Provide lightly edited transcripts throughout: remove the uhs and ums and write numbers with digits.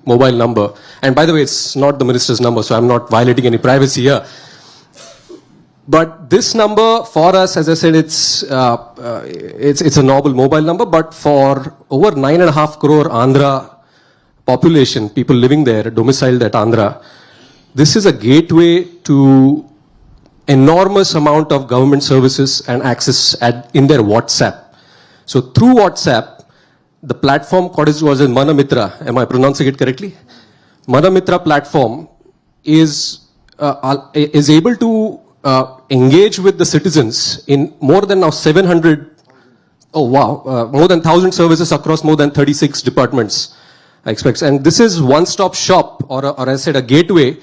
mobile number. And by the way, it's not the minister's number, so I'm not violating any privacy here. But this number for us, as I said, it's a normal mobile number, but for over 9.5 crore Andhra population, people living there, domiciled at Andhra, this is a gateway to enormous amount of government services and access in their WhatsApp. So through WhatsApp, the platform was in Manamitra. Am I pronouncing it correctly? Manamitra platform is able to engage with the citizens in more than now 700, more than 1,000 services across more than 36 departments, I expect. And this is one-stop shop, or I said a gateway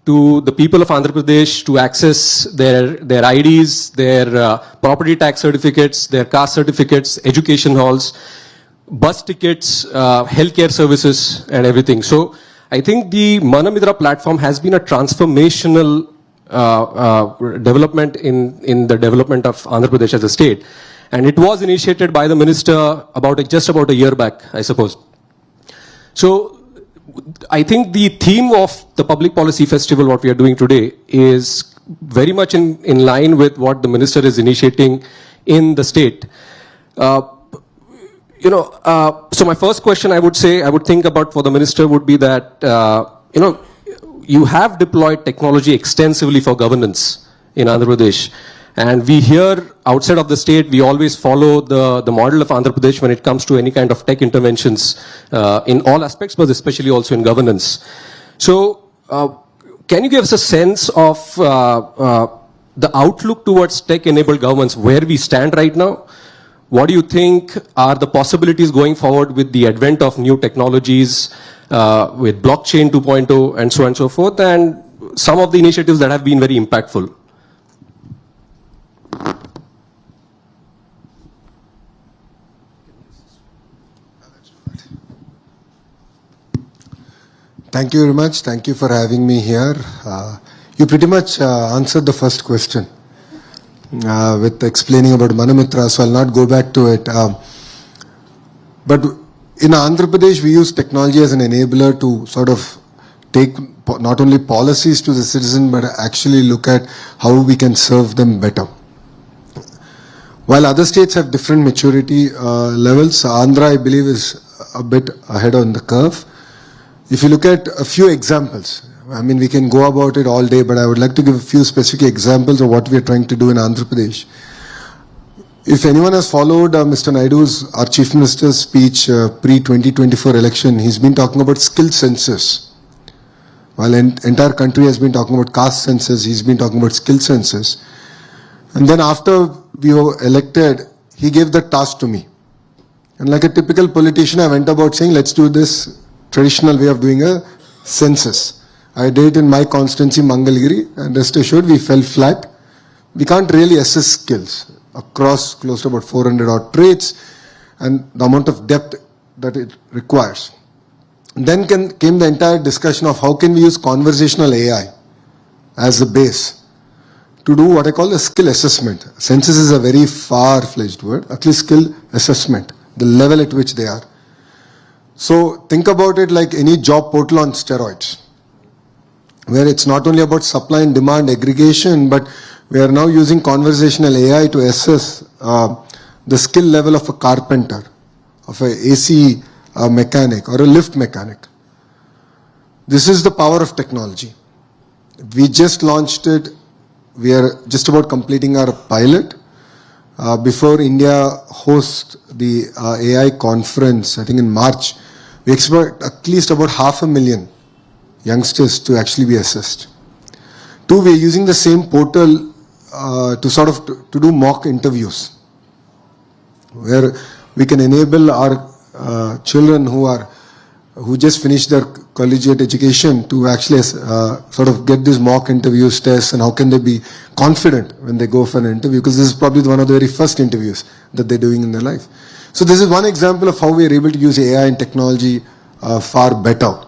to the people of Andhra Pradesh to access their IDs, their property tax certificates, their caste certificates, education halls, bus tickets, healthcare services, and everything. So I think the Manamitra platform has been a transformational development in the development of Andhra Pradesh as a state. And it was initiated by the minister just about a year back, I suppose. So I think the theme of the Public Policy Festival, what we are doing today, is very much in line with what the minister is initiating in the state. So my first question I would think about for the minister would be that, you have deployed technology extensively for governance in Andhra Pradesh. And we here, outside of the state, we always follow the model of Andhra Pradesh when it comes to any kind of tech interventions in all aspects, but especially also in governance. So, can you give us a sense of the outlook towards tech-enabled governments, where we stand right now? What do you think are the possibilities going forward with the advent of new technologies, with blockchain 2.0 and so on and so forth, and some of the initiatives that have been very impactful? Thank you very much. Thank you for having me here. You pretty much answered the first question with explaining about Manamitra, so I'll not go back to it. But in Andhra Pradesh, we use technology as an enabler to sort of take not only policies to the citizen, but actually look at how we can serve them better. While other states have different maturity levels, Andhra, I believe, is a bit ahead on the curve. If you look at a few examples, I mean, we can go about it all day, but I would like to give a few specific examples of what we are trying to do in Andhra Pradesh. If anyone has followed Mr. Naidu's, our Chief Minister's speech pre-2024 election, he's been talking about skill census. While entire country has been talking about caste census, he's been talking about skill census. And then after we were elected, he gave the task to me. And like a typical politician, I went about saying, let's do this traditional way of doing a census. I did it in my constituency, Mangalgiri, and rest assured we fell flat. We can't really assess skills across close to about 400 odd traits and the amount of depth that it requires. And then came the entire discussion of how can we use conversational AI as the base to do what I call a skill assessment. Census is a very far-fledged word, at least skill assessment, the level at which they are. So think about it like any job portal on steroids, where it's not only about supply and demand aggregation, but we are now using conversational AI to assess the skill level of a carpenter, of an AC mechanic or a lift mechanic. This is the power of technology. We just launched it. We are just about completing our pilot. Before India hosts the AI conference, I think in March, we expect at least about 500,000 youngsters to actually be assessed. Two, we are using the same portal to do mock interviews, where we can enable our children who just finished their collegiate education to actually sort of get these mock interviews, tests, and how can they be confident when they go for an interview, because this is probably one of the very first interviews that they're doing in their life. So this is one example of how we are able to use AI and technology far better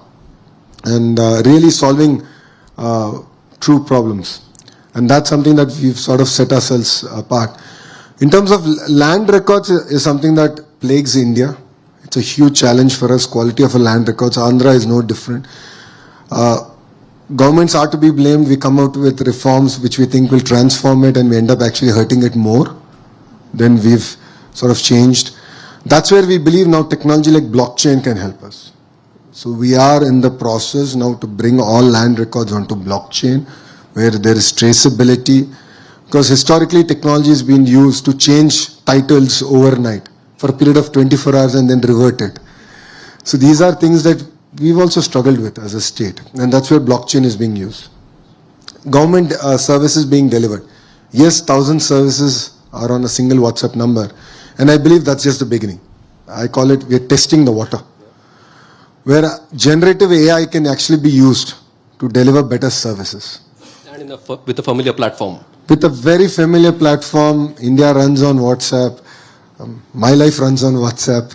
and really solving true problems. And that's something that we've sort of set ourselves apart. In terms of land records, is something that plagues India. It's a huge challenge for us. Quality of a land records. Andhra is no different. Governments are to be blamed. We come out with reforms which we think will transform it, and we end up actually hurting it more than we've sort of changed. That's where we believe now technology like blockchain can help us. So we are in the process now to bring all land records onto blockchain, where there is traceability, because historically technology has been used to change titles overnight for a period of 24 hours and then revert it. So these are things that we've also struggled with as a state, and that's where blockchain is being used. Government services being delivered. Yes, 1,000 services are on a single WhatsApp number, and I believe that's just the beginning. I call it, we're testing the water, where generative AI can actually be used to deliver better services. And with a familiar platform. With a very familiar platform, India runs on WhatsApp, my life runs on WhatsApp,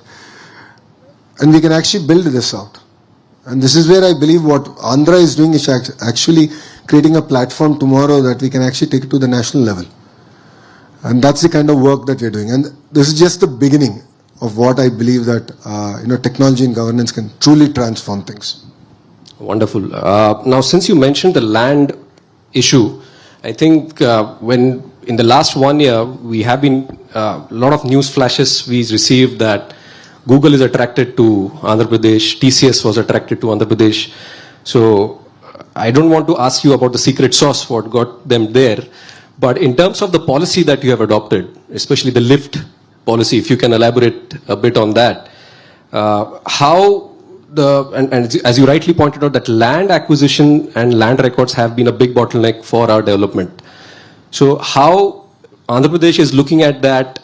and we can actually build this out. And this is where I believe what Andhra is doing is actually creating a platform tomorrow that we can actually take it to the national level. And that's the kind of work that we're doing. And this is just the beginning of what I believe that technology and governance can truly transform things. Wonderful. Now, since you mentioned the land issue, I think when in the last 1 year, we have been a lot of news flashes we received that Google is attracted to Andhra Pradesh, TCS was attracted to Andhra Pradesh. So I don't want to ask you about the secret sauce, what got them there. But in terms of the policy that you have adopted, especially the lift policy, if you can elaborate a bit on that, and as you rightly pointed out, that land acquisition and land records have been a big bottleneck for our development. So how Andhra Pradesh is looking at that,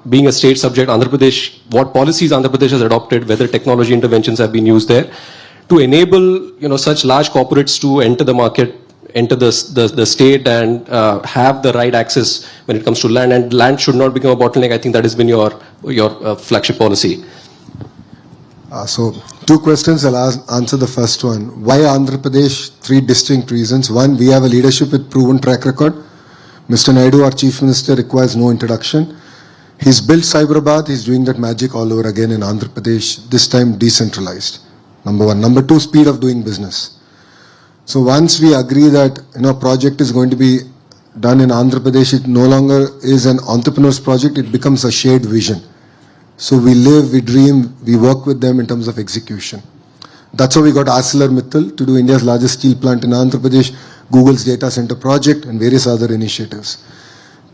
being a state subject, Andhra Pradesh, what policies Andhra Pradesh has adopted, whether technology interventions have been used there to enable such large corporates to enter the market, enter the state and have the right access when it comes to land, and land should not become a bottleneck. I think that has been your flagship policy. So 2 questions, I'll answer the first one. Why Andhra Pradesh? 3 distinct reasons. One, we have a leadership with proven track record. Mr. Naidu, our Chief Minister, requires no introduction. He's built Cyberabad, he's doing that magic all over again in Andhra Pradesh, this time decentralized. Number 1. Number 2, speed of doing business. So once we agree that project is going to be done in Andhra Pradesh, it no longer is an entrepreneur's project, it becomes a shared vision. So we live, we dream, we work with them in terms of execution. That's how we got ArcelorMittal to do India's largest steel plant in Andhra Pradesh, Google's data center project, and various other initiatives.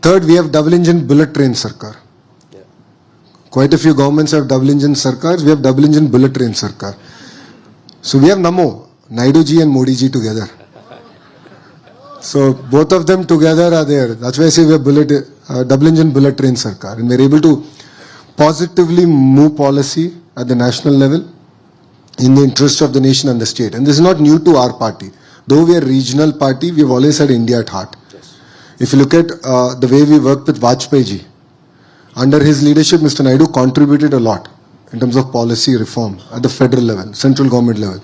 Third, we have double engine bullet train sarkar. Yeah. Quite a few governments have double engine sarkars, we have double engine bullet train sarkar. So we have Namo, Naidu ji and Modi ji together. So both of them together are there. That's why I say we have double engine bullet train sarkar, and we're able to positively move policy at the national level in the interest of the nation and the state. And this is not new to our party. Though we are a regional party, we've always had India at heart. Yes. If you look at the way we worked with Vajpayee ji, under his leadership, Mr. Naidu contributed a lot in terms of policy reform at the federal level, central government level.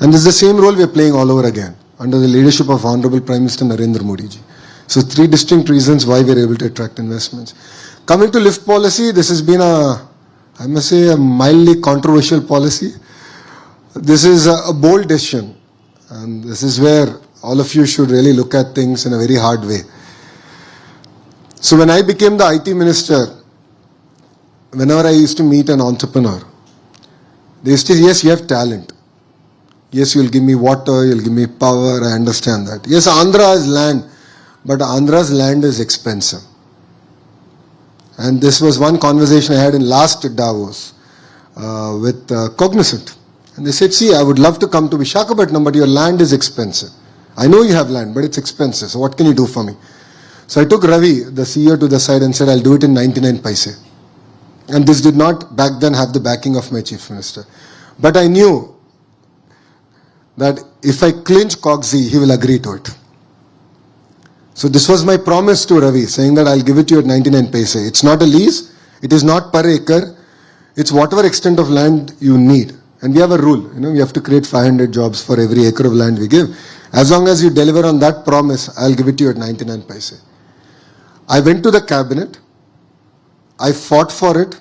And this is the same role we are playing all over again under the leadership of Honorable Prime Minister Narendra Modi ji. So 3 distinct reasons why we are able to attract investments. Coming to lift policy, this has been I must say, a mildly controversial policy. This is a bold decision, and this is where all of you should really look at things in a very hard way. So when I became the IT minister, whenever I used to meet an entrepreneur, they used to say, yes, you have talent. Yes, you'll give me water, you'll give me power, I understand that. Yes, Andhra has land, but Andhra's land is expensive. And this was one conversation I had in last Davos with Cognizant. And they said, see, I would love to come to Visakhapatnam, but your land is expensive. I know you have land, but it's expensive. So what can you do for me? So I took Ravi, the CEO, to the side and said, I'll do it in 99 paise. And this did not back then have the backing of my Chief Minister. But I knew that if I clinch Cogsy, he will agree to it. So this was my promise to Ravi, saying that I'll give it to you at 99 paise. It's not a lease, it is not per acre, it's whatever extent of land you need. And we have a rule, we have to create 500 jobs for every acre of land we give. As long as you deliver on that promise, I'll give it to you at 99 paise. I went to the cabinet, I fought for it,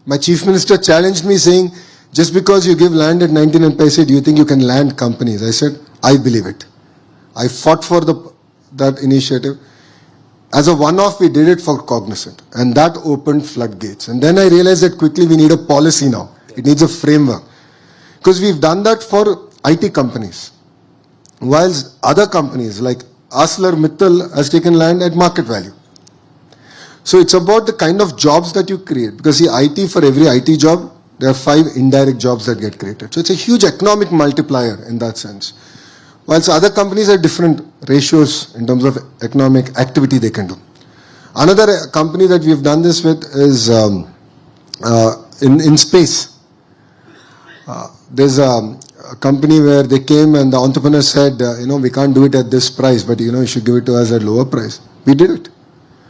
My chief minister challenged me saying, just because you give land at 99 paise, do you think you can land companies? I said, I believe it. I fought for that initiative. As a one-off, we did it for Cognizant, and that opened floodgates. And then I realized that quickly we need a policy now. It needs a framework. Because we've done that for IT companies. Whilst other companies like ArcelorMittal has taken land at market value. So it's about the kind of jobs that you create. Because see, IT, for every IT job, there are 5 indirect jobs that get created. So it's a huge economic multiplier in that sense. Whilst other companies have different ratios in terms of economic activity they can do. Another company that we've done this with is in space. There's a company where they came and the entrepreneur said, we can't do it at this price, but you should give it to us at lower price. We did it.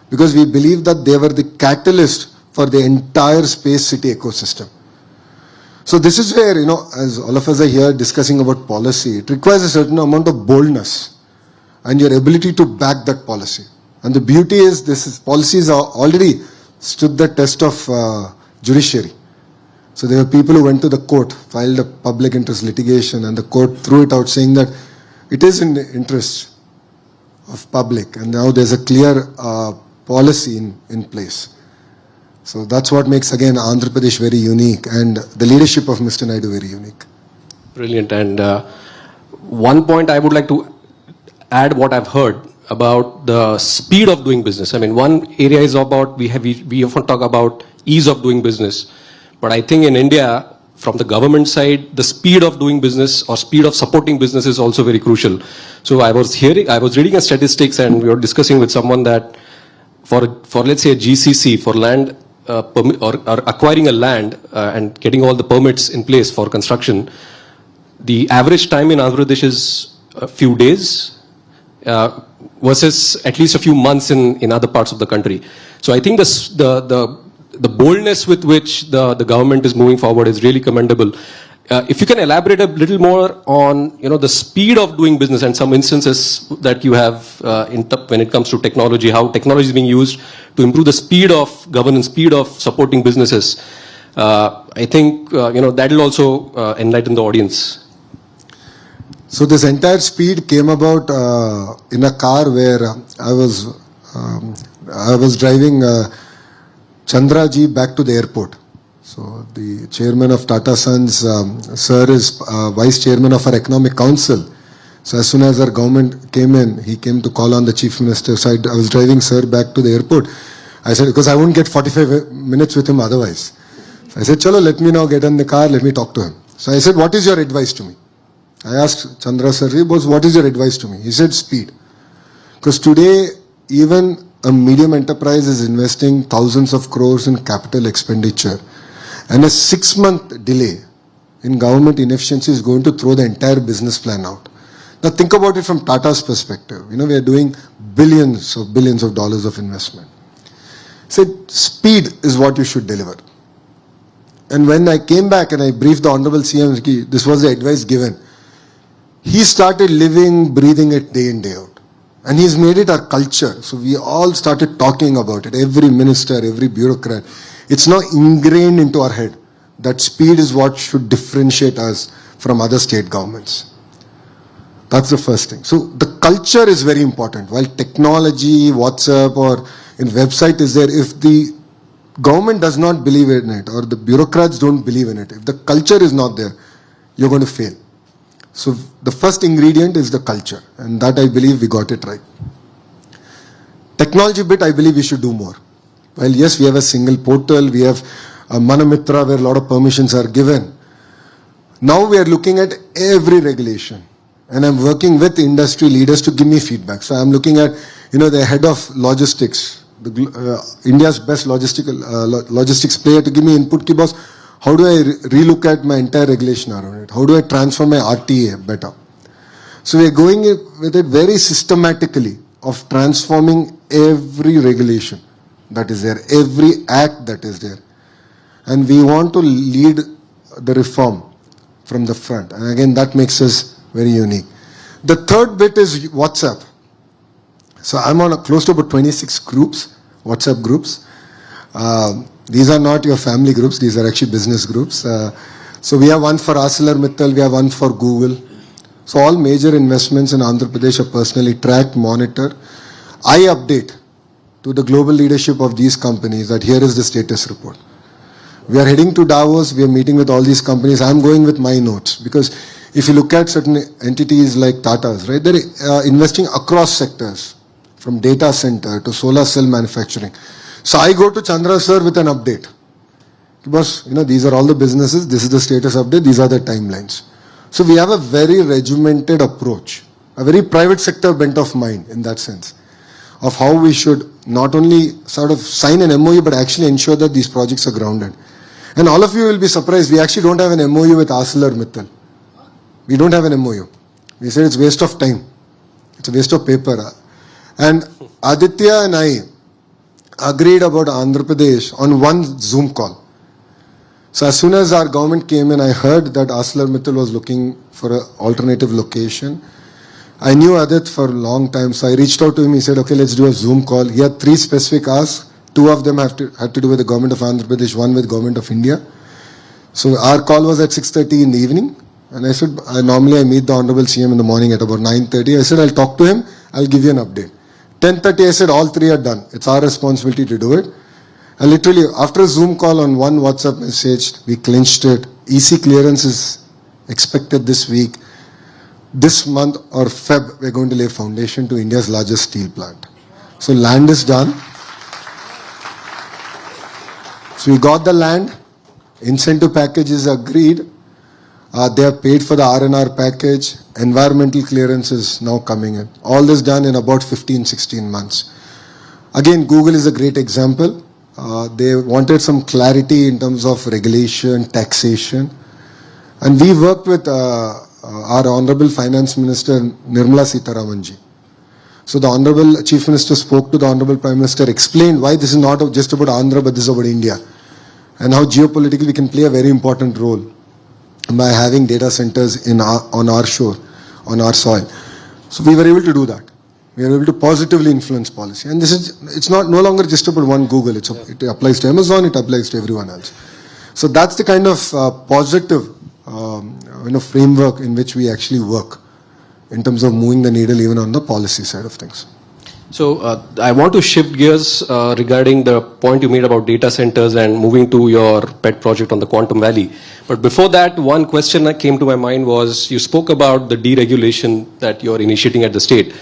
Because we believe that they were the catalyst for the entire space city ecosystem. So this is where, as all of us are here discussing about policy, it requires a certain amount of boldness and your ability to back that policy. And the beauty is, policies are already stood the test of judiciary. So there were people who went to the court, filed a public interest litigation, and the court threw it out saying that it is in the interest of public. And now there's a clear policy in place. So that's what makes, again, Andhra Pradesh very unique, and the leadership of Mr. Naidu very unique. Brilliant. And one point I would like to add what I've heard about the speed of doing business. I mean, one area is about, we often talk about ease of doing business. But I think in India, from the government side, the speed of doing business or speed of supporting business is also very crucial. So I was reading a statistics, and we were discussing with someone that for let's say a GCC, for land, or acquiring a land and getting all the permits in place for construction, the average time in Andhra Pradesh is a few days versus at least a few months in other parts of the country. So I think the boldness with which the government is moving forward is really commendable. If you can elaborate a little more on the speed of doing business and some instances that you have when it comes to technology, how technology is being used to improve the speed of governance, speed of supporting businesses. I think that will also enlighten the audience. So this entire speed came about in a car where I was driving Chandraji back to the airport. So the chairman of Tata Sons, sir, is vice chairman of our economic council. So as soon as our government came in, he came to call on the chief minister. So I was driving sir back to the airport. I said, because I wouldn't get 45 minutes with him otherwise. So I said, chalo, let me now get in the car, let me talk to him. So I said, what is your advice to me? I asked Chandra sir, what is your advice to me? He said, speed. Because today, even a medium enterprise is investing thousands of crores in capital expenditure. And a 6-month delay in government inefficiency is going to throw the entire business plan out. Now think about it from Tata's perspective. We are doing billions of dollars of investment. Said speed is what you should deliver. And when I came back and I briefed the Honorable CM, this was the advice given. He started living, breathing it day in, day out. And he's made it our culture. So we all started talking about it. Every minister, every bureaucrat. It's now ingrained into our head that speed is what should differentiate us from other state governments. That's the first thing. So the culture is very important. While technology, WhatsApp or in website is there, if the government does not believe in it or the bureaucrats don't believe in it, if the culture is not there, you're going to fail. So the first ingredient is the culture, and that I believe we got it right. Technology bit, I believe we should do more. Well, yes, we have a single portal, we have a Manamitra where a lot of permissions are given. Now we are looking at every regulation, and I'm working with industry leaders to give me feedback. So I'm looking at, the head of logistics, India's best logistics player, to give me input. Ki boss, how do I relook at my entire regulation around it? How do I transform my RTA better? So we are going with it very systematically of transforming every regulation that is there, every act that is there. And we want to lead the reform from the front. And again, that makes us very unique. The third bit is WhatsApp. So I'm on close to about 26 groups, WhatsApp groups. These are not your family groups, these are actually business groups. So we have one for ArcelorMittal, we have one for Google. So all major investments in Andhra Pradesh are personally tracked, monitored. I update to the global leadership of these companies that here is the status report. We are heading to Davos, we are meeting with all these companies. I'm going with my notes because if you look at certain entities like Tata's, right, they're investing across sectors from data center to solar cell manufacturing. So I go to Chandra sir with an update. Because, these are all the businesses, this is the status update, these are the timelines. So we have a very regimented approach, a very private sector bent of mind in that sense, of how we should not only sort of sign an MOU, but actually ensure that these projects are grounded. And all of you will be surprised, we actually don't have an MOU with ArcelorMittal. We don't have an MOU. We said it's waste of time. It's a waste of paper. And Aditya and I agreed about Andhra Pradesh on one Zoom call. So as soon as our government came in, I heard that ArcelorMittal was looking for an alternative location. I knew Adit for a long time, so I reached out to him. He said, okay, let's do a Zoom call. He had 3 specific asks. 2 of them had to do with the government of Andhra Pradesh, 1 with government of India. So our call was at 6:30 in the evening. And I said, normally I meet the Honorable CM in the morning at about 9:30. I said, I'll talk to him. I'll give you an update. 10:30, I said, all 3 are done. It's our responsibility to do it. And literally, after a Zoom call on one WhatsApp message, we clinched it. EC clearance is expected this week. This month or Feb, we're going to lay foundation to India's largest steel plant. So land is done. So we got the land. Incentive package is agreed. They have paid for the R&R package. Environmental clearance is now coming in. All this done in about 15-16 months. Again, Google is a great example. They wanted some clarity in terms of regulation, taxation. And we worked with our Honorable Finance Minister, Nirmala Sitharamanji. So the Honorable Chief Minister spoke to the Honorable Prime Minister, explained why this is not just about Andhra, but this is about India. And how geopolitically we can play a very important role by having data centers on our shore, on our soil. So we were able to do that. We are able to positively influence policy. And it's no longer just about one Google. It applies to Amazon, it applies to everyone else. So that's the kind of positive framework in which we actually work in terms of moving the needle even on the policy side of things. So I want to shift gears regarding the point you made about data centers and moving to your pet project on the Quantum Valley. But before that, one question that came to my mind was you spoke about the deregulation that you're initiating at the state.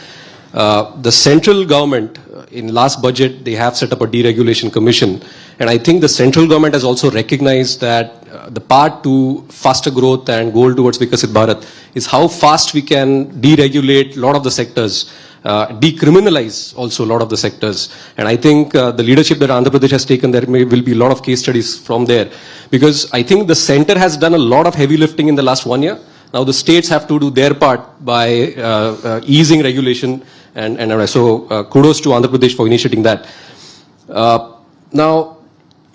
The central government, in last budget, they have set up a deregulation commission. And I think the central government has also recognized that the path to faster growth and goal towards Vikasit Bharat is how fast we can deregulate a lot of the sectors, decriminalize also a lot of the sectors. And I think the leadership that Andhra Pradesh has taken, there will be a lot of case studies from there. Because I think the center has done a lot of heavy lifting in the last 1 year. Now the states have to do their part by easing regulation. And so kudos to Andhra Pradesh for initiating that. Now,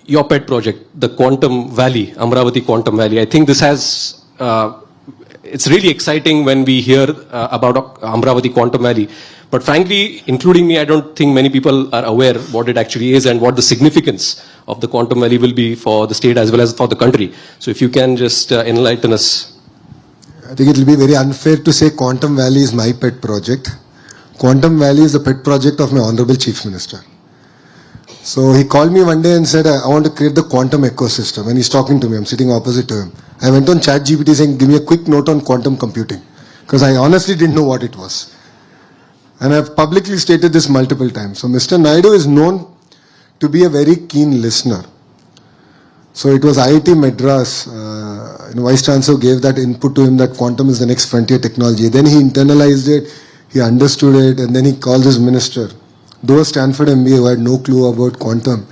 your pet project, the Quantum Valley, Amravati Quantum Valley, I think this has, it's really exciting when we hear about Amravati Quantum Valley. But frankly, including me, I don't think many people are aware what it actually is and what the significance of the Quantum Valley will be for the state as well as for the country. So if you can just enlighten us. I think it will be very unfair to say Quantum Valley is my pet project. Quantum Valley is the pet project of my Honorable Chief Minister. So he called me one day and said, I want to create the quantum ecosystem. And he's talking to me. I'm sitting opposite to him. I went on ChatGPT saying, give me a quick note on quantum computing. Because I honestly didn't know what it was. And I've publicly stated this multiple times. So Mr. Naidu is known to be a very keen listener. So it was IIT Madras, Vice Chancellor gave that input to him that quantum is the next frontier technology. Then he internalized it, he understood it, and then he called his minister. Though a Stanford MBA who had no clue about quantum.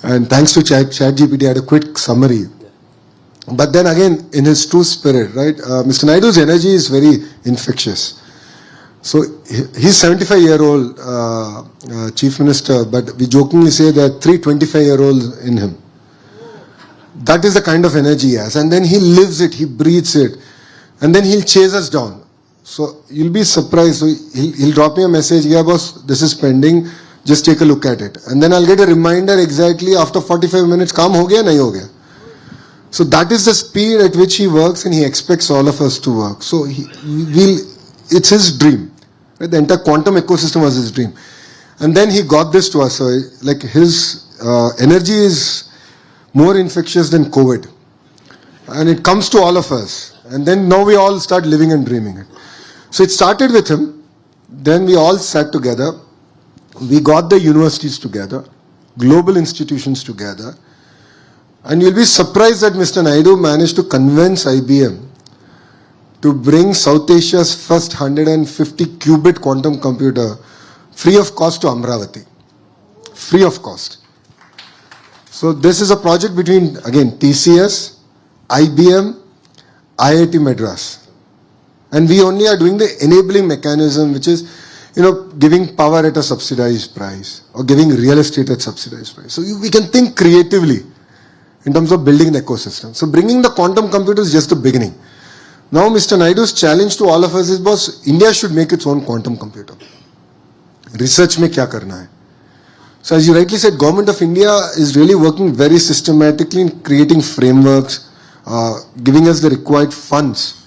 And thanks to ChatGPT, I had a quick summary. But then again, in his true spirit, right, Mr. Naidu's energy is very infectious. So he's 75-year-old Chief Minister, but we jokingly say there are 3 25-year-olds in him. That is the kind of energy he has. And then he lives it, he breathes it. And then he'll chase us down. So you'll be surprised. So he'll drop me a message, yeah boss, this is pending. Just take a look at it. And then I'll get a reminder exactly after 45 minutes, kaam ho gaya, nahi ho gaya. So that is the speed at which he works, and he expects all of us to work. So it's his dream. Right? The entire quantum ecosystem was his dream. And then he got this to us. So like his energy is more infectious than COVID. And it comes to all of us. And then now we all start living and dreaming it. So it started with him. Then we all sat together. We got the universities together, global institutions together. And you'll be surprised that Mr. Naidu managed to convince IBM to bring South Asia's first 150 qubit quantum computer free of cost to Amravati. Free of cost. So this is a project between, again, TCS, IBM, IIT Madras. And we only are doing the enabling mechanism, which is, giving power at a subsidized price or giving real estate at subsidized price. So we can think creatively in terms of building the ecosystem. So bringing the quantum computer is just the beginning. Now Mr. Naidu's challenge to all of us is, boss, India should make its own quantum computer. Research mein kya karna hai? So as you rightly said, Government of India is really working very systematically in creating frameworks, giving us the required funds.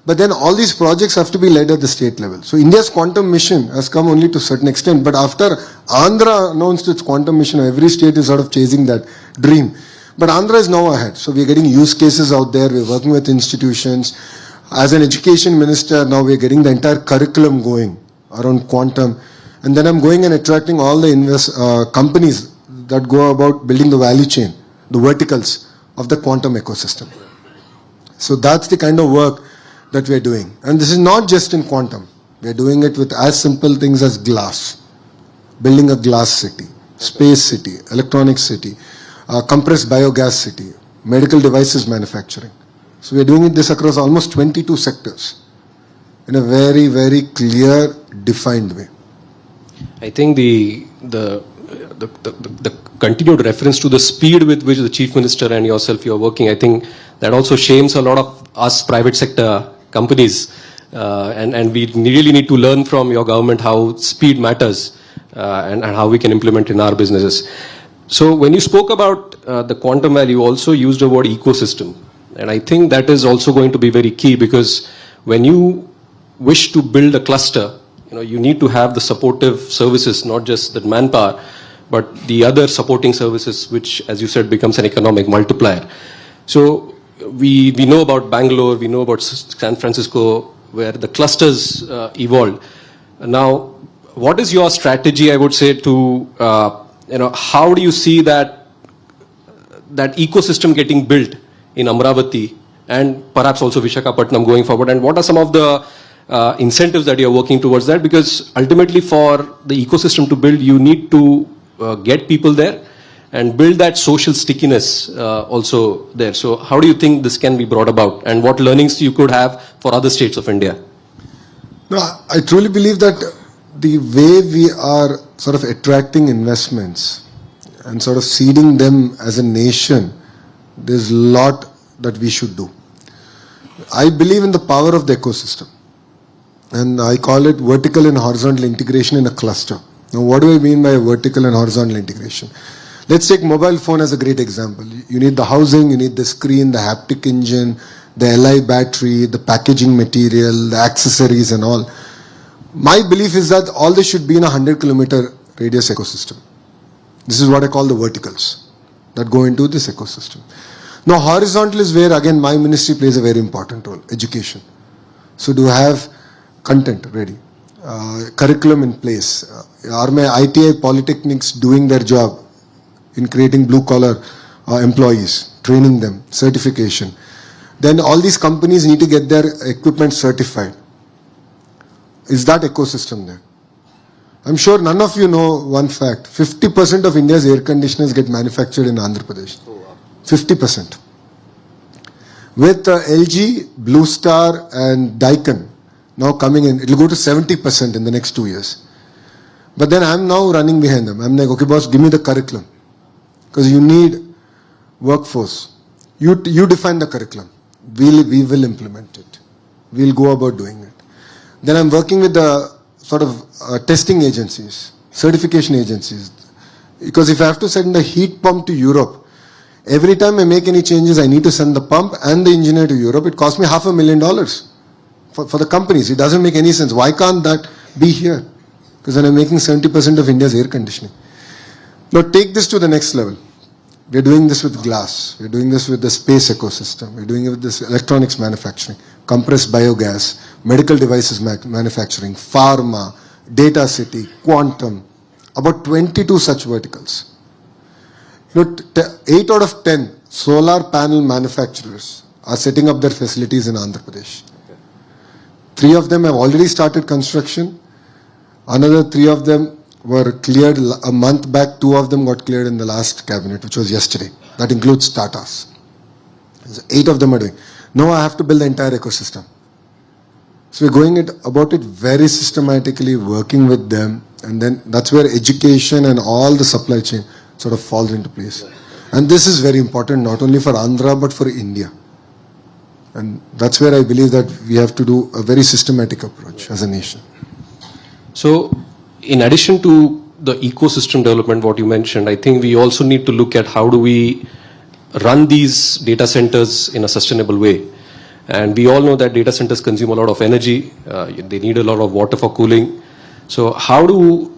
But then all these projects have to be led at the state level. So India's quantum mission has come only to a certain extent. But after Andhra announced its quantum mission, every state is sort of chasing that dream. But Andhra is now ahead. So we're getting use cases out there. We're working with institutions. As an education minister, now we're getting the entire curriculum going around quantum. And then I'm going and attracting all the companies that go about building the value chain, the verticals of the quantum ecosystem. So that's the kind of work that we're doing. And this is not just in quantum. We're doing it with as simple things as glass. Building a glass city, space city, electronic city, compressed biogas city, medical devices manufacturing. So we're doing this across almost 22 sectors in a very, very clear, defined way. I think the continued reference to the speed with which the Chief Minister and yourself you are working, I think that also shames a lot of us private sector companies, and we really need to learn from your government how speed matters and how we can implement in our businesses. So when you spoke about the quantum value, you also used the word ecosystem, and I think that is also going to be very key, because when you wish to build a cluster, you need to have the supportive services, not just the manpower, but the other supporting services, which, as you said, becomes an economic multiplier. So we know about Bangalore, we know about San Francisco, where the clusters evolved. Now, what is your strategy, I would say, to, how do you see that ecosystem getting built in Amravati and perhaps also Vishakhapatnam going forward? And what are some of the incentives that you're working towards that? Because ultimately for the ecosystem to build, you need to get people there and build that social stickiness also there. So how do you think this can be brought about, and what learnings you could have for other states of India? No, I truly believe that the way we are sort of attracting investments and sort of seeding them as a nation, there's a lot that we should do. I believe in the power of the ecosystem, and I call it vertical and horizontal integration in a cluster. Now, what do I mean by vertical and horizontal integration? Let's take mobile phone as a great example. You need the housing, you need the screen, the haptic engine, the Li battery, the packaging material, the accessories and all. My belief is that all this should be in a 100-kilometer radius ecosystem. This is what I call the verticals that go into this ecosystem. Now, horizontal is where, again, my ministry plays a very important role, education. So do have content ready, curriculum in place. Are my ITI polytechnics doing their job in creating blue-collar employees, training them, certification? Then all these companies need to get their equipment certified. Is that ecosystem there? I'm sure none of you know one fact. 50% of India's air conditioners get manufactured in Andhra Pradesh. 50%. With LG, Blue Star and Daikin now coming in, it will go to 70% in the next 2 years. But then I'm now running behind them. I'm like, okay boss, give me the curriculum. Because you need workforce. You define the curriculum. We will implement it. We'll go about doing it. Then I'm working with the sort of testing agencies, certification agencies. Because if I have to send a heat pump to Europe, every time I make any changes, I need to send the pump and the engineer to Europe. It costs me $500,000 for the companies. It doesn't make any sense. Why can't that be here? Because then I'm making 70% of India's air conditioning. Now take this to the next level. We're doing this with glass. We're doing this with the space ecosystem. We're doing it with this electronics manufacturing, compressed biogas, medical devices manufacturing, pharma, data city, quantum, about 22 such verticals. 8 out of 10 solar panel manufacturers are setting up their facilities in Andhra Pradesh. 3 of them have already started construction. Another 3 of them were cleared a month back. 2 of them got cleared in the last cabinet, which was yesterday. That includes Tatas. So 8 of them are doing. Now I have to build the entire ecosystem. So we're going about it very systematically, working with them, and then that's where education and all the supply chain sort of falls into place. And this is very important, not only for Andhra, but for India. And that's where I believe that we have to do a very systematic approach as a nation. So, in addition to the ecosystem development, what you mentioned, I think we also need to look at how do we run these data centers in a sustainable way. And we all know that data centers consume a lot of energy. They need a lot of water for cooling. So how do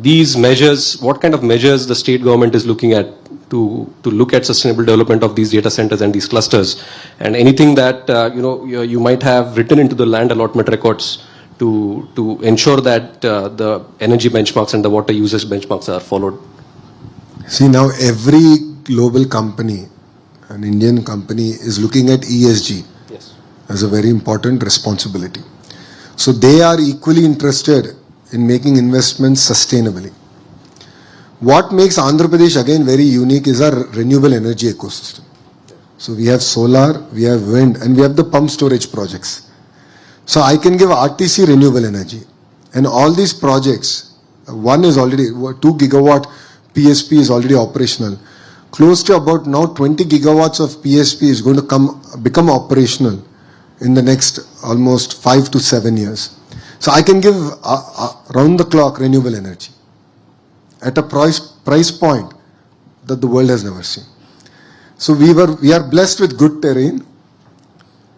these measures, what kind of measures the state government is looking at to look at sustainable development of these data centers and these clusters, and anything that you might have written into the land allotment records to ensure that the energy benchmarks and the water usage benchmarks are followed? See, now every global company, an Indian company, is looking at ESG as a very important responsibility. So they are equally interested in making investments sustainably. What makes Andhra Pradesh again very unique is our renewable energy ecosystem. So we have solar, we have wind, and we have the pump storage projects. So I can give RTC renewable energy. And all these projects, one is already, 2 gigawatt PSP is already operational. Close to about now 20 gigawatts of PSP is going to become operational in the next almost 5 to 7 years. So I can give round the clock renewable energy at a price point that the world has never seen. So we are blessed with good terrain.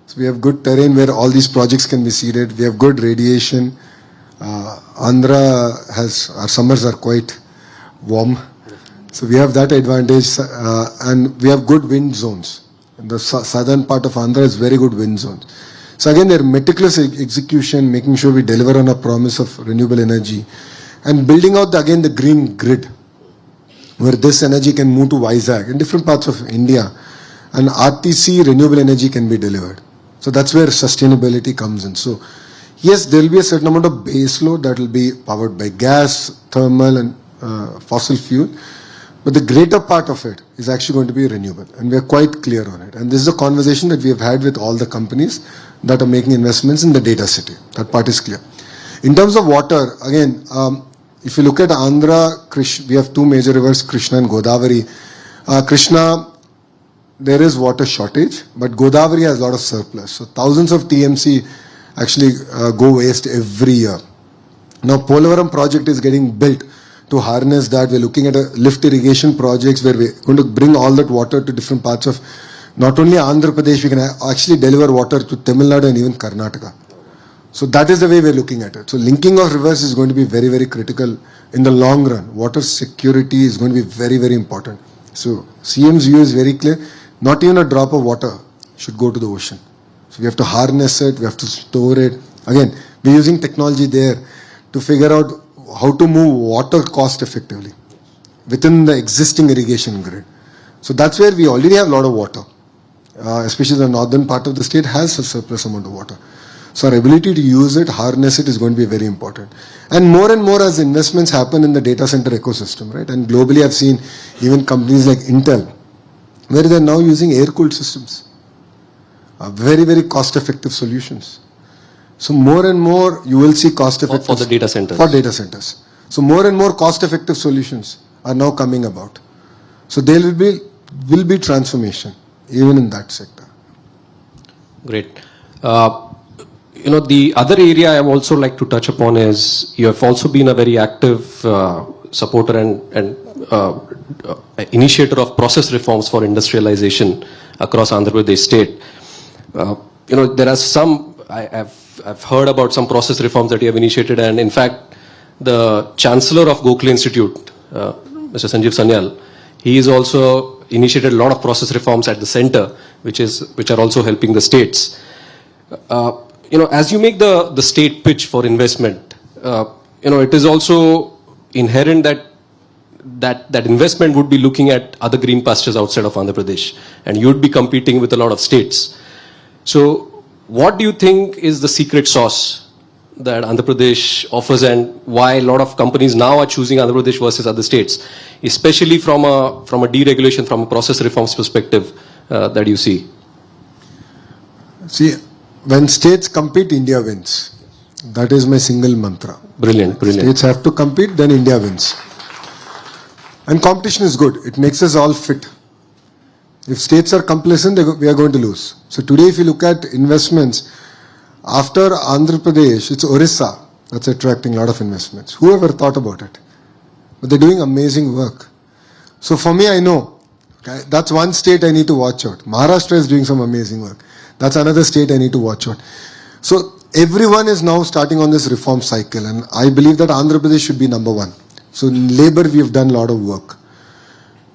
So we have good terrain where all these projects can be seeded. We have good radiation. Andhra our summers are quite warm. So we have that advantage, and we have good wind zones. In the southern part of Andhra is very good wind zones. So again, they're meticulous execution, making sure we deliver on a promise of renewable energy, and building out again the green grid, where this energy can move to Vizag in different parts of India, and RTC renewable energy can be delivered. So that's where sustainability comes in. So yes, there will be a certain amount of base load that will be powered by gas, thermal, and fossil fuel. But the greater part of it is actually going to be renewable, and we are quite clear on it. And this is a conversation that we have had with all the companies that are making investments in the data city. That part is clear. In terms of water, again, if you look at Andhra, we have 2 major rivers, Krishna and Godavari. Krishna, there is water shortage, but Godavari has a lot of surplus. So thousands of TMC actually go waste every year. Now, Polavaram project is getting built to harness that. We're looking at lift irrigation projects where we're going to bring all that water to different parts of not only Andhra Pradesh, we can actually deliver water to Tamil Nadu and even Karnataka. So that is the way we're looking at it. So linking of rivers is going to be very, very critical in the long run. Water security is going to be very, very important. So CM's view is very clear. Not even a drop of water should go to the ocean. So we have to harness it, we have to store it. Again, we're using technology there to figure out how to move water cost effectively within the existing irrigation grid. So that's where we already have a lot of water, especially the northern part of the state has a surplus amount of water. So our ability to use it, harness it is going to be very important. And more as investments happen in the data center ecosystem, right? And globally I've seen even companies like Intel, where they're now using air-cooled systems. Very, very cost-effective solutions. So more and more you will see cost-effective for the data centers. For data centers. So more and more cost-effective solutions are now coming about. So there will be transformation even in that sector. Great. The other area I would also like to touch upon is you have also been a very active supporter and initiator of process reforms for industrialization across Andhra Pradesh state. There are some, I've heard about some process reforms that you have initiated, and in fact, the Chancellor of Gokhale Institute, Mr. Sanjeev Sanyal, he has also initiated a lot of process reforms at the center, which are also helping the states. As you make the state pitch for investment, it is also inherent that investment would be looking at other green pastures outside of Andhra Pradesh, and you would be competing with a lot of states. So, what do you think is the secret sauce that Andhra Pradesh offers, and why a lot of companies now are choosing Andhra Pradesh versus other states, especially from a deregulation, from a process reforms perspective that you see? See, when states compete, India wins. That is my single mantra. Brilliant. States have to compete, then India wins. And competition is good. It makes us all fit. If states are complacent, we are going to lose. So today, if you look at investments, after Andhra Pradesh, it's Orissa that's attracting a lot of investments. Whoever thought about it? But they're doing amazing work. So for me, I know, okay, that's one state I need to watch out. Maharashtra is doing some amazing work. That's another state I need to watch out. So everyone is now starting on this reform cycle, and I believe that Andhra Pradesh should be number one. So in labor, we have done a lot of work.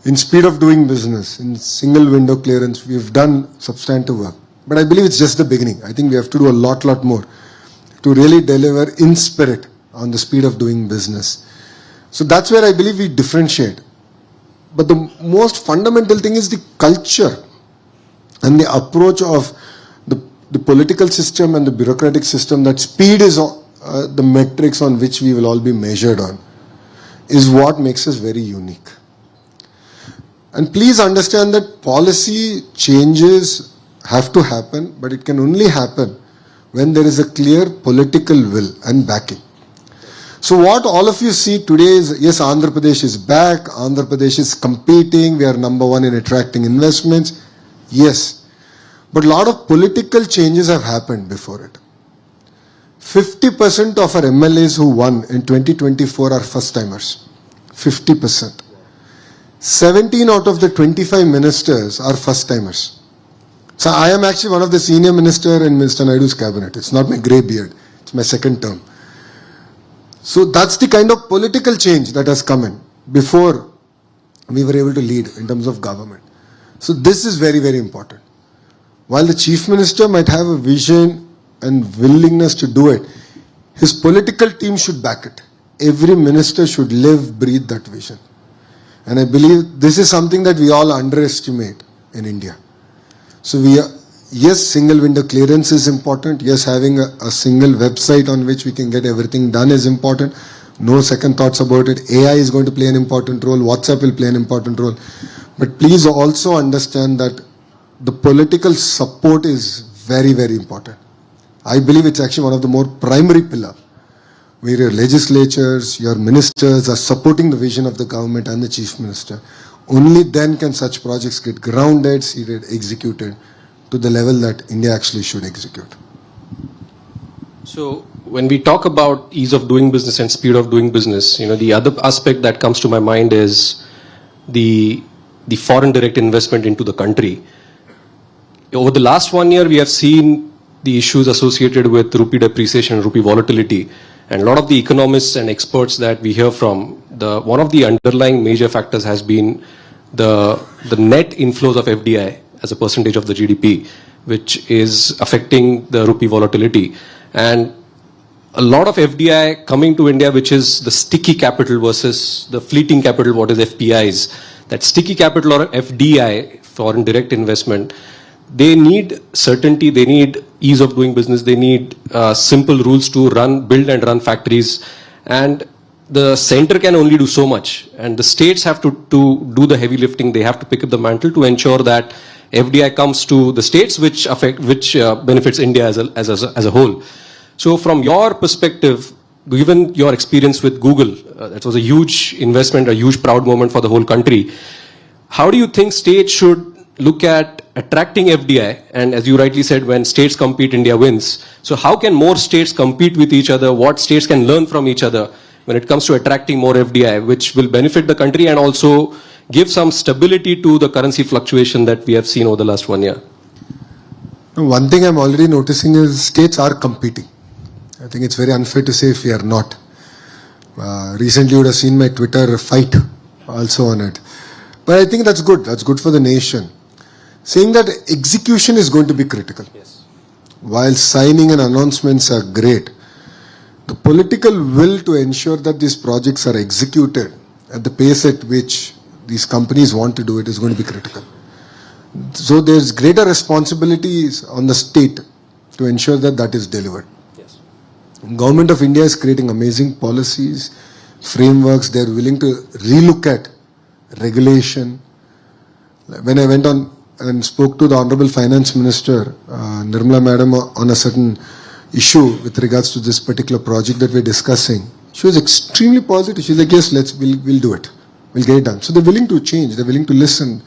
In speed of doing business, in single window clearance, we have done substantive work. But I believe it's just the beginning. I think we have to do a lot more to really deliver in spirit on the speed of doing business. So that's where I believe we differentiate. But the most fundamental thing is the culture and the approach of the political system and the bureaucratic system, that speed is the metrics on which we will all be measured on, is what makes us very unique. And please understand that policy changes have to happen, but it can only happen when there is a clear political will and backing. So what all of you see today is, yes, Andhra Pradesh is back, Andhra Pradesh is competing, we are number one in attracting investments. Yes. But a lot of political changes have happened before it. 50% of our MLAs who won in 2024 are first-timers. 50%. 17 out of the 25 ministers are first-timers. So I am actually one of the senior minister in Mr. Naidu's cabinet. It's not my grey beard. It's my second term. So that's the kind of political change that has come in before we were able to lead in terms of government. So this is very, very important. While the chief minister might have a vision and willingness to do it, his political team should back it. Every minister should live, breathe that vision. And I believe this is something that we all underestimate in India. So yes, single window clearance is important. Yes, having a single website on which we can get everything done is important. No second thoughts about it. AI is going to play an important role. WhatsApp will play an important role. But please also understand that the political support is very, very important. I believe it's actually one of the more primary pillars, where your legislatures, your ministers are supporting the vision of the government and the chief minister. Only then can such projects get grounded, seeded, executed to the level that India actually should execute. So when we talk about ease of doing business and speed of doing business, the other aspect that comes to my mind is the foreign direct investment into the country. Over the last 1 year, we have seen the issues associated with rupee depreciation, rupee volatility, and a lot of the economists and experts that we hear from, one of the underlying major factors has been the net inflows of FDI as a percentage of the GDP, which is affecting the rupee volatility. And a lot of FDI coming to India, which is the sticky capital versus the fleeting capital, what is FPIs. That sticky capital or FDI, foreign direct investment, they need certainty, they need ease of doing business, they need simple rules to build and run factories. And the center can only do so much. And the states have to do the heavy lifting. They have to pick up the mantle to ensure that FDI comes to the states, which benefits India as a whole. So from your perspective, given your experience with Google, that was a huge investment, a huge proud moment for the whole country. How do you think states should look at attracting FDI, and as you rightly said, when states compete, India wins. So how can more states compete with each other? What states can learn from each other when it comes to attracting more FDI, which will benefit the country and also give some stability to the currency fluctuation that we have seen over the last 1 year? One thing I'm already noticing is states are competing. I think it's very unfair to say if we are not. Recently you would have seen my Twitter fight also on it. But I think that's good. That's good for the nation. Saying that execution is going to be critical. Yes. While signing and announcements are great, the political will to ensure that these projects are executed at the pace at which these companies want to do it is going to be critical. So there's greater responsibilities on the state to ensure that that is delivered. Yes. Government of India is creating amazing policies, frameworks. They're willing to relook at regulation. When I went on and spoke to the Honorable Finance Minister, Nirmala Madam, on a certain issue with regards to this particular project that we're discussing, she was extremely positive. She's like, yes, we'll do it. We'll get it done. So they're willing to change. They're willing to listen.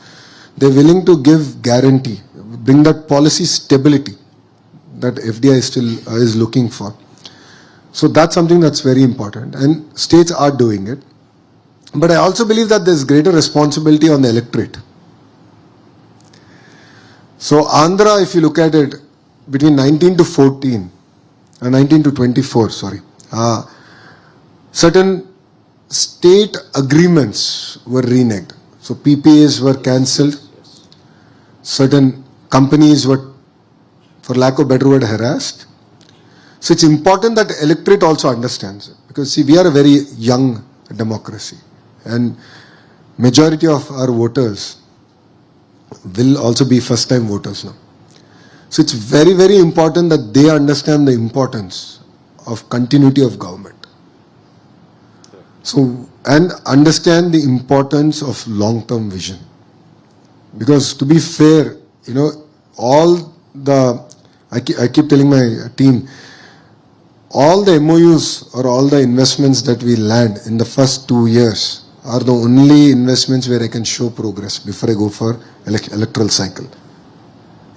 They're willing to give guarantee, bring that policy stability that FDI is looking for. So that's something that's very important. And states are doing it. But I also believe that there's greater responsibility on the electorate. So Andhra, if you look at it, between 19 to 14, 19 to 24, certain state agreements were reneged. So PPAs were cancelled. Certain companies were, for lack of better word, harassed. So it's important that the electorate also understands it. Because see, we are a very young democracy. And majority of our voters will also be first time voters now. So it's very, very important that they understand the importance of continuity of government. So, and understand the importance of long-term vision. Because to be fair, all the, I keep telling my team, all the MOUs or all the investments that we land in the first 2 years are the only investments where I can show progress before I go for electoral cycle.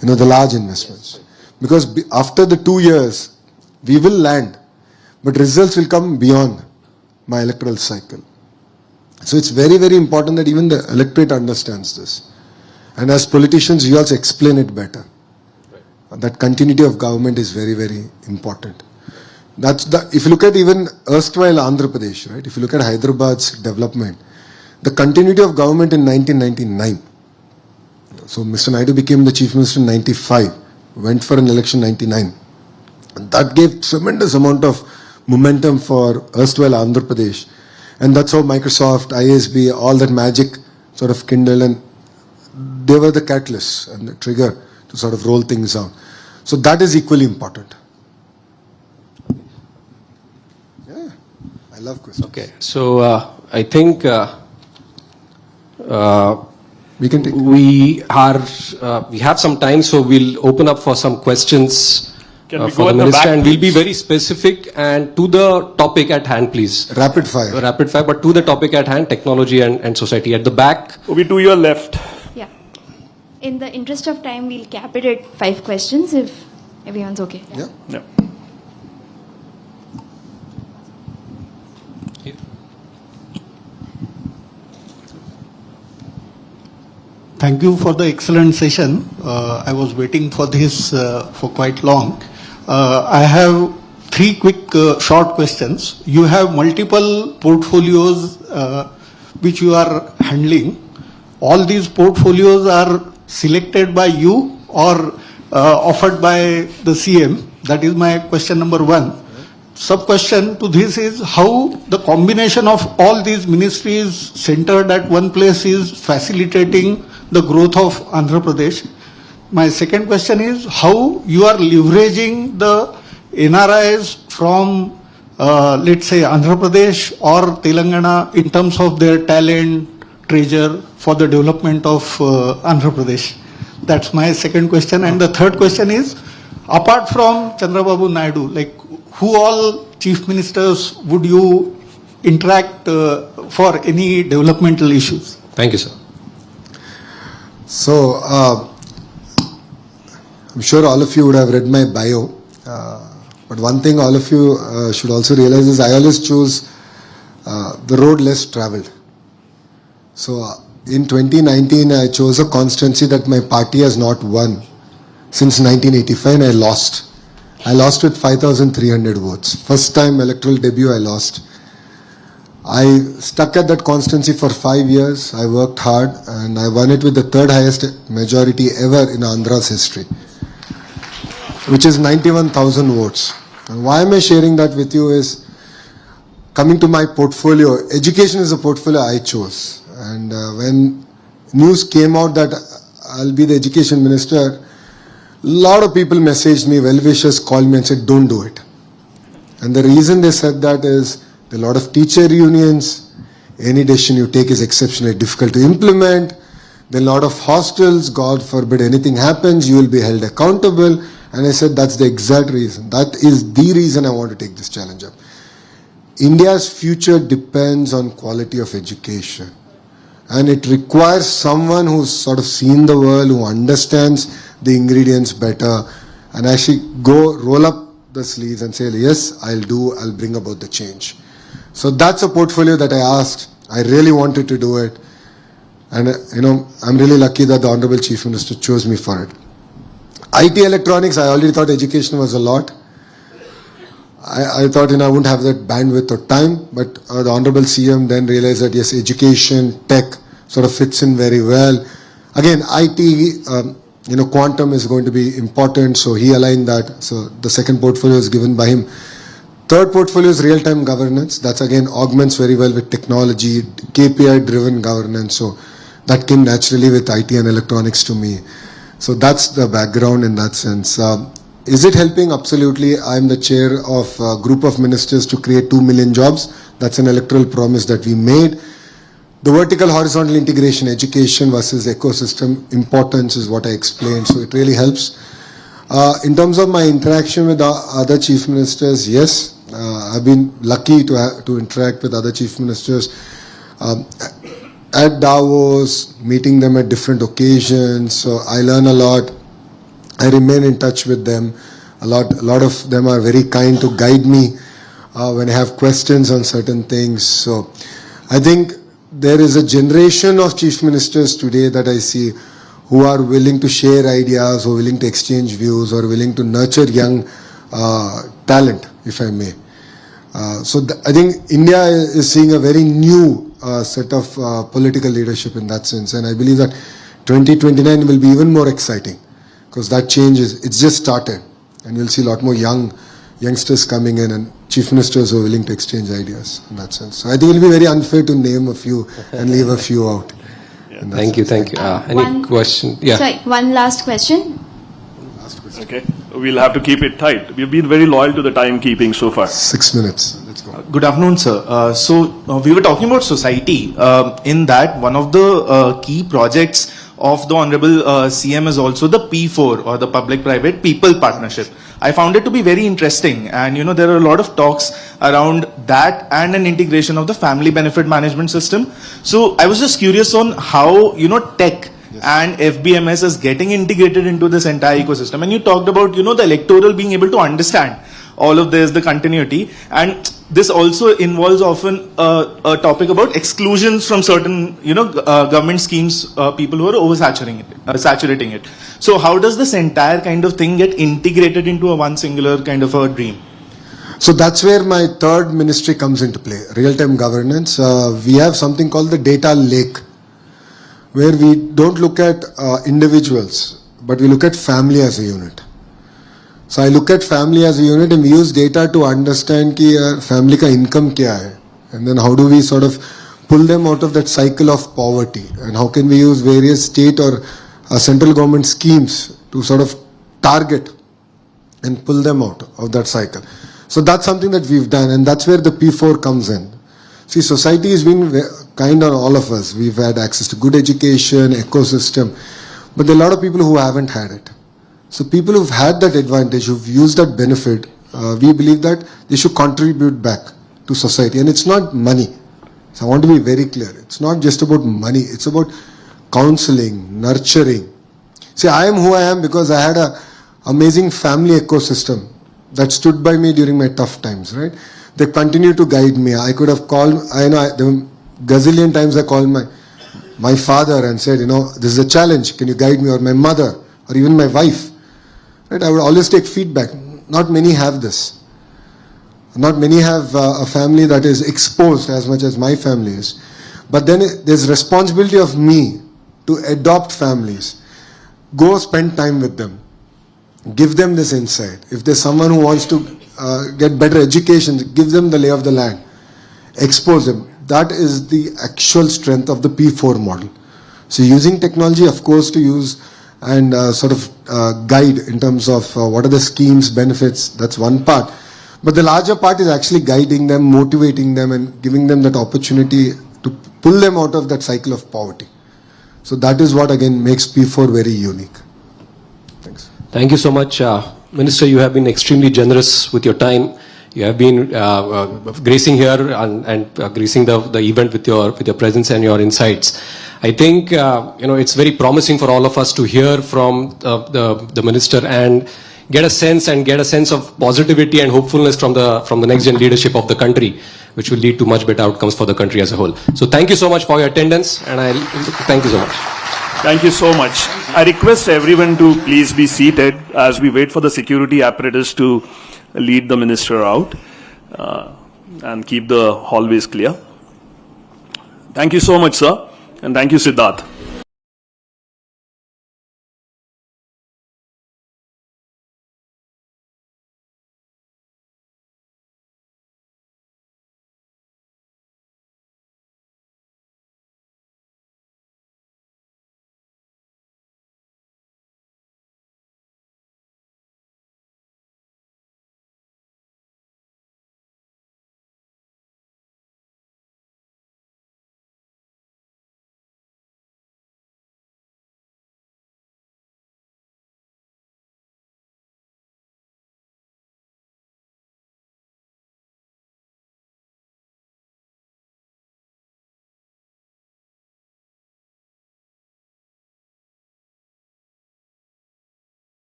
The large investments. Because after the 2 years, we will land, but results will come beyond my electoral cycle. So it's very, very important that even the electorate understands this. And as politicians, we also explain it better. Right. That continuity of government is very, very important. If you look at even erstwhile Andhra Pradesh, right? If you look at Hyderabad's development, the continuity of government in 1999. So Mr. Naidu became the Chief Minister in 95, went for an election in 99. And that gave tremendous amount of momentum for erstwhile Andhra Pradesh. And that's how Microsoft, ISB, all that magic sort of kindled, and they were the catalyst and the trigger to sort of roll things out. So that is equally important. Yeah, I love questions. Okay, so I think we can take. we have some time, so we'll open up for some questions for the minister, and we'll be very specific and to the topic at hand, please. Rapid fire. Rapid fire, but to the topic at hand, technology and society. At the back. We'll be to your left. Yeah. In the interest of time, we'll cap it at 5 questions if everyone's okay. Yeah. Yeah. Thank you for the excellent session. I was waiting for this for quite long. I have 3 quick short questions. You have multiple portfolios which you are handling. All these portfolios are selected by you or offered by the CM? That is my question number 1. Sub-question to this is how the combination of all these ministries centered at one place is facilitating the growth of Andhra Pradesh. My second question is how you are leveraging the NRIs from let's say Andhra Pradesh or Telangana in terms of their talent, treasure for the development of Andhra Pradesh. That's my second question. And the third question is, apart from Chandrababu Naidu, like who all chief ministers would you interact for any developmental issues? Thank you, sir. So, I'm sure all of you would have read my bio. But one thing all of you should also realize is I always choose the road less traveled. So, in 2019, I chose a constituency that my party has not won since 1985, and I lost. I lost with 5,300 votes. First time electoral debut, I lost. I stuck at that constituency for 5 years. I worked hard and I won it with the third highest majority ever in Andhra's history, which is 91,000 votes. And why am I sharing that with you is, coming to my portfolio, education is a portfolio I chose. And when news came out that I'll be the education minister, a lot of people messaged me, well-wishers called me and said, don't do it. And the reason they said that is, there are a lot of teacher unions, any decision you take is exceptionally difficult to implement, there are a lot of hostels, God forbid anything happens, you will be held accountable. And I said, that's the exact reason. That is the reason I want to take this challenge up. India's future depends on quality of education. And it requires someone who's sort of seen the world, who understands the ingredients better, and actually go roll up the sleeves and say, yes, I'll bring about the change. So that's a portfolio that I asked. I really wanted to do it. And I'm really lucky that the Honorable Chief Minister chose me for it. IT electronics, I already thought education was a lot. I thought I wouldn't have that bandwidth or time, but the Honorable CM then realized that yes, education, tech sort of fits in very well. Again, IT, quantum is going to be important, so he aligned that. So the second portfolio is given by him. Third portfolio is real-time governance. That's again augments very well with technology, KPI-driven governance. So that came naturally with IT and electronics to me. So that's the background in that sense. Is it helping? Absolutely. I'm the chair of a group of ministers to create 2 million jobs. That's an electoral promise that we made. The vertical horizontal integration, education versus ecosystem importance is what I explained. So it really helps. In terms of my interaction with other chief ministers, yes, I've been lucky to interact with other chief ministers at Davos, meeting them at different occasions. So I learn a lot. I remain in touch with them. A lot of them are very kind to guide me when I have questions on certain things. So I think there is a generation of chief ministers today that I see who are willing to share ideas, who are willing to exchange views, or willing to nurture young talent, if I may. I think India is seeing a very new set of political leadership in that sense. And I believe that 2029 will be even more exciting, because that change it's just started, and you'll see a lot more youngsters coming in and chief ministers who are willing to exchange ideas in that sense. So I think it'll be very unfair to name a few and leave a few out. Thank you. Any question? Yeah. Sorry, one last question. Okay, we'll have to keep it tight. We've been very loyal to the timekeeping so far. 6 minutes. Let's go. Good afternoon, sir. We were talking about society. In that, one of the key projects of the Honorable CM is also the P4, or the Public-Private People Partnership. I found it to be very interesting, and there are a lot of talks around that and an integration of the family benefit management system. So I was just curious on how tech and FBMS is getting integrated into this entire ecosystem. And you talked about the electoral being able to understand all of this, the continuity, and this also involves often a topic about exclusions from certain government schemes, people who are oversaturating it. So how does this entire kind of thing get integrated into a one singular kind of a dream? So that's where my third ministry comes into play, real-time governance. We have something called the data lake, where we don't look at individuals, but we look at family as a unit. So I look at family as a unit, and we use data to understand ki family ka income kya hai, and then how do we sort of pull them out of that cycle of poverty, and how can we use various state or central government schemes to sort of target and pull them out of that cycle. So that's something that we've done, and that's where the P4 comes in. See, society has been kind on all of us. We've had access to good education, ecosystem, but there are a lot of people who haven't had it. So people who've had that advantage, who've used that benefit, we believe that they should contribute back to society. And it's not money. So I want to be very clear. It's not just about money. It's about counseling, nurturing. See, I am who I am because I had a amazing family ecosystem that stood by me during my tough times, right? They continue to guide me. I could have called, there were gazillion times I called my father and said, this is a challenge, can you guide me? Or my mother, or even my wife, right? I would always take feedback. Not many have this. Not many have a family that is exposed as much as my family is. But then there's responsibility of me to adopt families. Go spend time with them. Give them this insight. If there's someone who wants to get better education, give them the lay of the land. Expose them. That is the actual strength of the P4 model. So using technology, of course, to use and guide in terms of what are the schemes, benefits, that's one part. But the larger part is actually guiding them, motivating them and giving them that opportunity to pull them out of that cycle of poverty. So that is what again makes P4 very unique. Thanks. Thank you so much. Minister, you have been extremely generous with your time. You have been gracing here and gracing the event with your presence and your insights. I think it's very promising for all of us to hear from the minister and get a sense of positivity and hopefulness from the next gen leadership of the country, which will lead to much better outcomes for the country as a whole. So thank you so much for your attendance, and thank you so much. Thank you so much. I request everyone to please be seated as we wait for the security apparatus to lead the minister out and keep the hallways clear. Thank you so much, sir, and thank you, Siddharth.